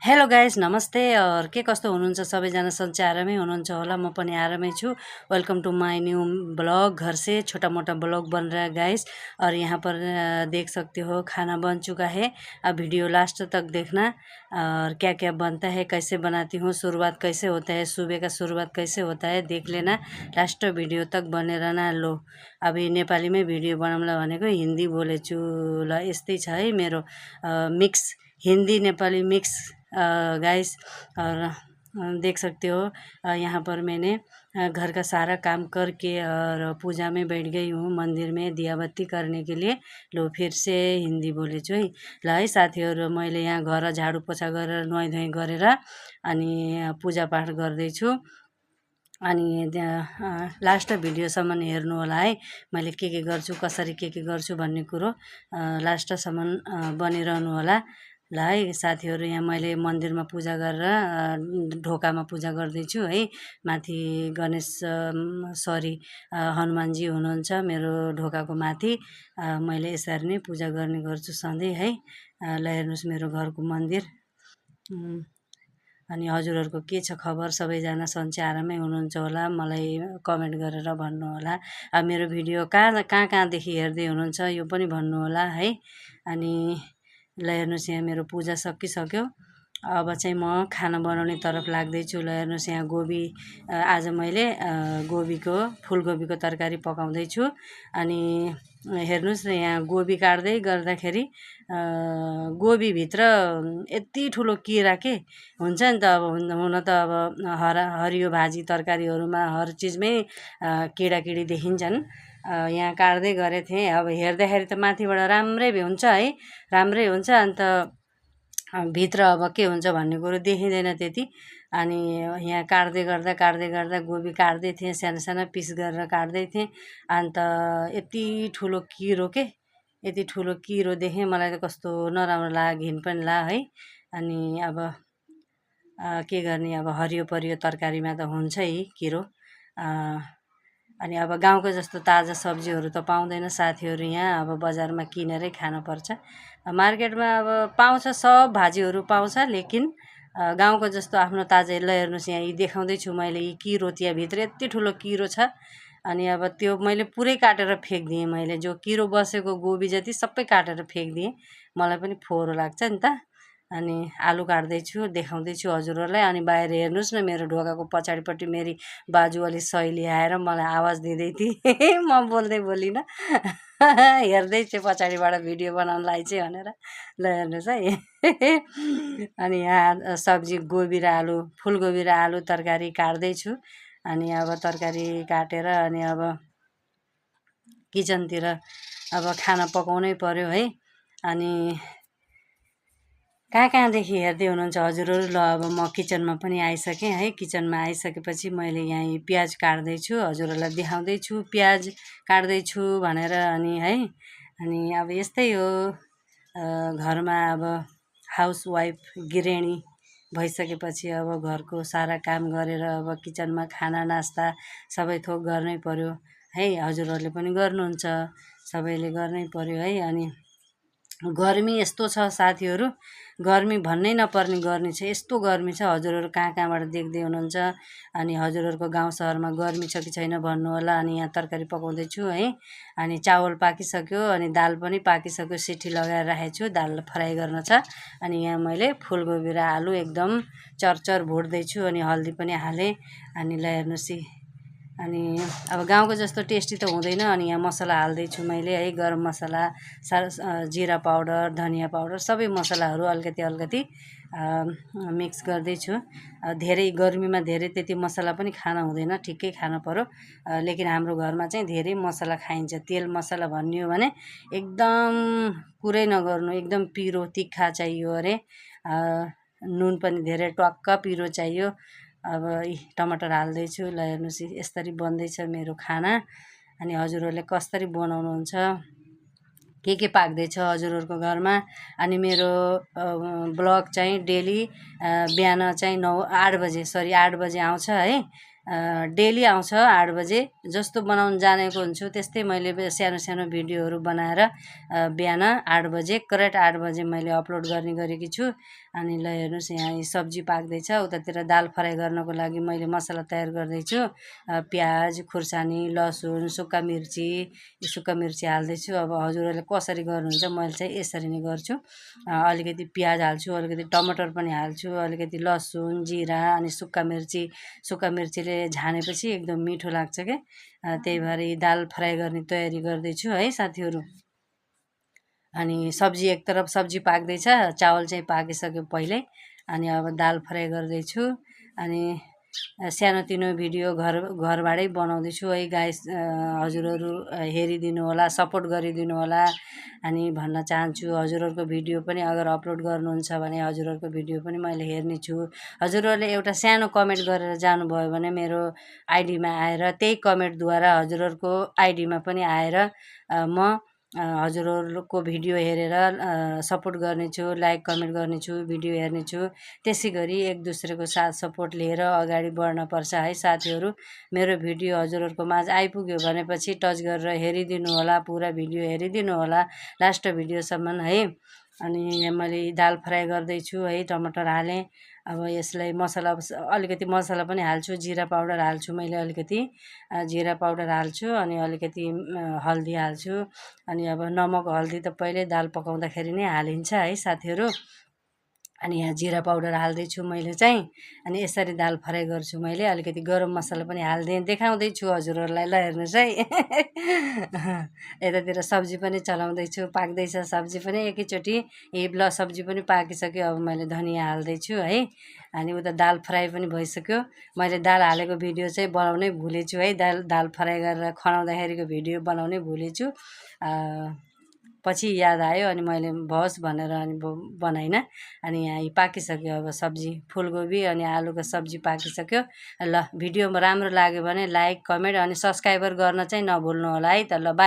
Hello guys नमस्ते और के कस्तो हुनुहुन्छ सबैजना सन्चै आरामै हुनुहुन्छ होला म पनि आरामै छु। Welcome to my new blog. घर से छोटा मोटा ब्लॉग बन रहा है गाइस और यहाँ पर देख सकते हो खाना बन चुका है। अब वीडियो लास्ट तक देखना और क्या क्या बनता है, कैसे बनाती हूँ, शुरुआत कैसे होता है, सुबह का शुरुआत कैसे होता है देख लेना। लास्ट भिडियो तक बनेर न लो। अभी नेपालीमै भिडियो बनाउँला भनेको हिन्दी बोलेछु ल, यस्तै छ है मेरो mix Hindi Nepali mix guys. और देख सकते हो यहाँ पर मैंने घर का सारा काम करके और पूजा में बैठ गई हूँ, मंदिर में दिया बत्ती करने के लिए। लो फिर से हिंदी बोलेछु है ल है साथीहरु। मैले यहाँ घर झाडु पोछा गरेर नुहाई धुवाई गरेर अनि पूजा पाठ गर्दैछु। अनि लास्ट भिडियोसम्म हेर्नु होला है, मैले के गर्छु, कसरी के गर्छु भन्ने कुरो लास्टसम्म बनिरहनु होला ल है साथीहरु। यहाँ मैले मन्दिरमा पूजा गरेर ढोकामा पूजा गर्दैछु है। माथि गणेश हनुमानजी हुनुहुन्छ मेरो ढोकाको माथि। मैले यसरी नै पूजा गर्ने गर्छु सधैँ है। ल हेर्नुस् मेरो घरको मन्दिर। अनि हजुरहरुको के छ खबर, सबैजना सन्चै आरामै हुनुहुन्छ होला, मलाई कमेन्ट गरेर भन्नु होला। मेरो भिडियो कहाँदेखि हेर्दै हुनुहुन्छ यो पनि भन्नु होला है। अनि ल हेर्नुस् यहाँ मेरो पूजा सकिसक्यो। अब चाहिँ म खाना बनाउने तरफ लाग्दैछु। ल हेर्नुस् यहाँ गोबी आज मैले फुलगोबीको तरकारी पकाउँदैछु। अनि हेर्नुस् न यहाँ गोबी काट्दै गर्दाखेरि गोबीभित्र यति ठुलो किरा के हुन्छ नि त। अब हुन त अब हरियो भाजी तरकारीहरूमा हर चिजमै किडी देखिन्छन्। यहाँ काट्दै गरेको थिएँ। अब हेर्दाखेरि त माथिबाट राम्रै हुन्छ है, राम्रै हुन्छ। अन्त भित्र अब के हुन्छ भन्ने कुरो देखिँदैन त्यति। अनि यहाँ काट्दै गर्दा गोबी काट्दै थिएँ, सानो सानो पिस गरेर काट्दै थिएँ। अन्त यति ठुलो किरो देखेँ, मलाई त कस्तो नराम्रो लाग्यो, घिन पनि लाग्यो है। अनि अब के गर्ने, अब हरियो परियो तरकारीमा त हुन्छै किरो। अनि अब गाउँको जस्तो ताजा सब्जीहरू त पाउँदैन साथीहरू, यहाँ अब बजारमा किनेरै खानुपर्छ। मार्केटमा अब पाउँछ, सब भाजीहरू पाउँछ, लेकिन गाउँको जस्तो आफ्नो ताजा। ल हेर्नुहोस् यहाँ यी देखाउँदैछु मैले, यी किरो त्यहाँभित्र यति ठुलो किरो छ। अनि अब त्यो मैले पुरै काटेर फ्याँकिदिएँ। मैले जो किरो बसेको गोबी जति सबै काटेर फ्याँकिदिएँ, मलाई पनि फोहोर लाग्छ नि त। अनि आलु काट्दैछु, देखाउँदैछु हजुरहरूलाई। अनि बाहिर हेर्नुहोस् न मेरो ढोकाको पछाडिपट्टि मेरी बाजु अलि सहेली आएर मलाई आवाज दिँदै थिए म बोल्दै बोलिनँ हेर्दै थिएँ पछाडिबाट भिडियो बनाउनलाई चाहिँ भनेर। ल हेर्नुहोस् है अनि यहाँ सब्जी गोबी र आलु, फुलगोबी र आलु तरकारी काट्दैछु। अनि अब तरकारी काटेर अनि अब किचनतिर अब खाना पकाउनै पर्यो है। अनि कहाँदेखि हेर्दै हुनुहुन्छ हजुरहरू। ल अब म किचनमा पनि आइसकेँ है। किचनमा आइसकेपछि मैले यहाँ प्याज काट्दैछु, हजुरहरूलाई देखाउँदैछु प्याज काट्दैछु भनेर। अनि है, अनि अब यस्तै हो घरमा अब हाउसवाइफ गृहिणी भइसकेपछि अब घरको सारा काम गरेर अब किचनमा खाना नास्ता सबै थोक गर्नै पर्यो है। हजुरहरूले पनि गर्नुहुन्छ, सबैले गर्नै पर्यो है। अनि गर्मी यस्तो छ साथीहरू, गर्मी भन्नै नपर्ने गर्मी छ, यस्तो गर्मी छ। हजुरहरू कहाँबाट देख्दै हुनुहुन्छ अनि हजुरहरूको गाउँ सहरमा गर्मी छ कि छैन भन्नु होला। अनि यहाँ तरकारी पकाउँदैछु है। अनि चावल पाकिसक्यो, अनि दाल पनि पाकिसक्यो, सिटी लगाएर राखेको छु, दाल फ्राई गर्न छ। अनि यहाँ मैले फुलगोबी र आलु एकदम चरचर भुट्दैछु, अनि हल्दी पनि हालेँ। अनि ल हेर्नुहोस्, अनि अब गाउँको जस्तो टेस्टी त हुँदैन। अनि यहाँ मसला हाल्दैछु मैले है, गरम मसला, जिरा पाउडर, धनियाँ पाउडर, सबै मसलाहरू अलिकति मिक्स गर्दैछु। धेरै गर्मीमा धेरै त्यति मसला पनि खाना हुँदैन, ठिकै खानु पर्यो। लेकिन हाम्रो घरमा चाहिँ धेरै मसला खाइन्छ। तेल मसला भन्ने हो भने एकदम कुरै नगर्नु, एकदम पिरो तिखा चाहियो अरे। नुन पनि धेरै टक्क पिरो चाहियो। अब टमाटर हाल्दैछु। ल हेर्नुहोस् यसरी बन्दैछ मेरो खाना। अनि हजुरहरूले कसरी बनाउनुहुन्छ, के पाक्दैछ हजुरहरूको घरमा। अनि मेरो ब्लग चाहिँ डेली बिहान चाहिँ 8 बजे आउँछ है। डेली आउँछ 8 बजे जस्तो बनाउन जानेको हुन्छु त्यस्तै मैले सानो सानो भिडियोहरू बनाएर बिहान 8 बजे करेक्ट 8 बजे मैले अपलोड गर्ने गरेकी छु। अनि ल हेर्नुहोस् यहाँ सब्जी पाक्दैछ। उतातिर दाल फ्राई गर्नको लागि मैले मसला तयार गर्दैछु। प्याज खुर्सानी लसुन सुक्खा मिर्ची हाल्दैछु। अब हजुरहरूले कसरी गर्नुहुन्छ मैले चाहिँ यसरी नै गर्छु। अलिकति प्याज हाल्छु, अलिकति टमाटर पनि हाल्छु, अलिकति लसुन जिरा अनि सुक्खा मिर्चीले झानेपछि एकदम मिठो लाग्छ के। त्यही भएर दाल फ्राई गर्ने तयारी गर्दैछु है साथीहरू। अनि सब्जी एक तरफ सब्जी पाक्दैछ, चावल चाहिँ पाकिसक्यो पहिल्यै। अनि अब दाल फ्राई गर्दैछु। अनि सानोतिनो भिडियो घरबाटै बनाउँदैछु है गाइस। हजुरहरू हेरिदिनु होला, सपोर्ट गरिदिनु होला अनि भन्न चाहन्छु। हजुरहरूको भिडियो पनि अगर अपलोड गर्नुहुन्छ भने हजुरहरूको भिडियो पनि मैले हेर्नेछु। हजुरहरूले एउटा सानो कमेन्ट गरेर जानुभयो भने मेरो आइडीमा आएर त्यही कमेन्टद्वारा हजुरहरूको आइडीमा पनि आएर म हजुरहरूको भिडियो हेरेर सपोर्ट गर्नेछु, लाइक कमेन्ट गर्नेछु, भिडियो हेर्नेछु। त्यसै गरी एक दुसरेको साथ सपोर्ट लिएर अगाडि बढ्नुपर्छ है साथीहरू। मेरो भिडियो हजुरहरूको माझ आइपुग्यो भनेपछि टच गरेर हेरिदिनु होला, पुरा भिडियो हेरिदिनु होला लास्ट भिडियोसम्म है। अनि यहाँ मैले दाल फ्राई गर्दैछु है, टमाटर हालेँ। अब यसलाई मसला अलिकति मसला पनि हाल्छु, जिरा पाउडर हाल्छु मैले अलिकति, जिरा पाउडर हाल्छु अनि अलिकति हल्दी हाल्छु। अनि अब नमक हल्दी त पहिल्यै दाल पकाउँदाखेरि नै हालिन्छ है साथीहरू। अनि यहाँ जिरा पाउडर हाल्दैछु मैले चाहिँ। अनि यसरी दाल फ्राई गर्छु मैले। अलिकति गरम मसला पनि हाल्दै देखाउँदैछु हजुरहरूलाई, ल हेर्नुहोस् है। यतातिर सब्जी पनि चलाउँदैछु, पाक्दैछ सब्जी पनि एकैचोटि। ल सब्जी पनि पाकिसक्यो, अब मैले धनियाँ हाल्दैछु है। अनि उता दाल फ्राई पनि भइसक्यो। मैले दाल हालेको भिडियो चाहिँ बनाउनै भुलेछु है, दाल फ्राई गरेर खनाउँदाखेरिको भिडियो बनाउनै भुलेछु। पछि याद आयो अनि मैले भोस् भनेर अनि बनाइनँ। अनि यहाँ पाकिसक्यो अब सब्जी, फुलकोपी अनि आलुको सब्जी पाकिसक्यो। ल भिडियोमा राम्रो लाग्यो भने लाइक कमेन्ट अनि सब्सक्राइबर गर्न चाहिँ नभुल्नु होला है त। ल बाई।